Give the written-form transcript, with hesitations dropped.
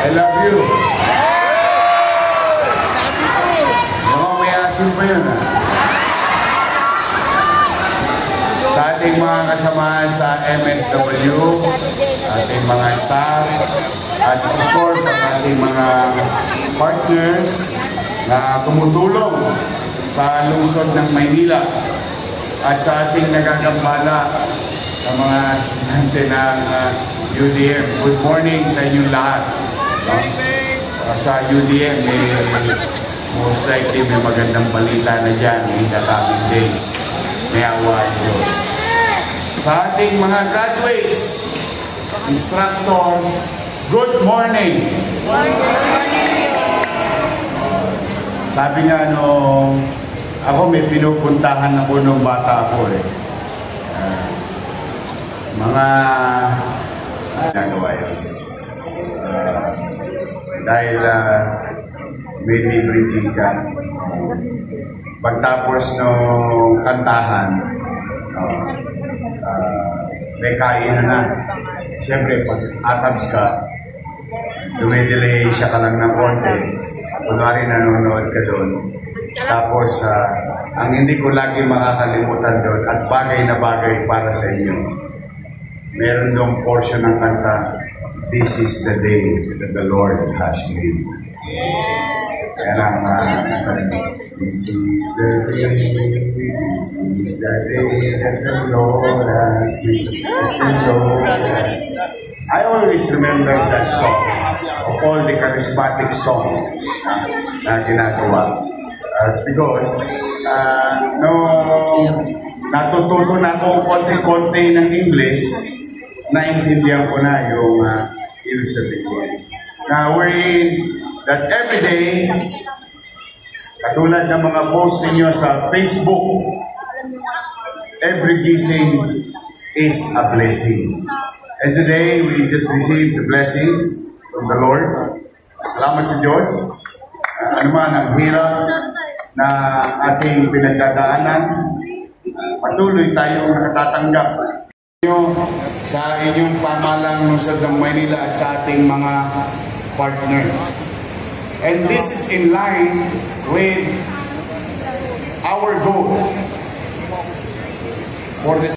I love you. Mukhang may asin pa yun, ha? Sa ating mga kasama sa MSW, ating mga staff, at of course, ang ating mga partners na tumutulong sa lungsod ng Maynila at sa ating nagagambala ng mga estudyante ng UDM. Good morning sa inyong lahat. Sa UDM, most likely may magandang balita na dyan in the coming days. May awa ang Diyos. Sa ating mga graduates, instructors, good morning! Sabi nga ako may pinupuntahan ako nung bata ako eh. Mga nagawa yun. Dahil may libre chicha. Pagtapos nung kantahan, may kain na. Siyempre, pag atabs ka, dumidelay siya ka lang ng konti. Kunwari nanonood ka doon. Tapos, ang hindi ko lagi makakalimutan doon at bagay na bagay para sa inyo. Meron doong portion ng kanta, "This is the day that the Lord has made." Yan ang "This is the day, this is the day that the Lord has made." I always remember that song of all the charismatic songs na ginagawa. Because natututo na ako konti-konti ng English, naintindihan ko na yung ibig sabihin. Now, wherein that every day, katulad ng mga post ninyo sa Facebook, every gising is a blessing. And today, we just received the blessings from the Lord. Salamat sa Diyos. Ano man ang hirap na ating pinagdadaanan, patuloy tayong nakatatanggap sa inyong pamahalang lungsod ng Maynila at sa ating mga partners. And this is in line with our goal for the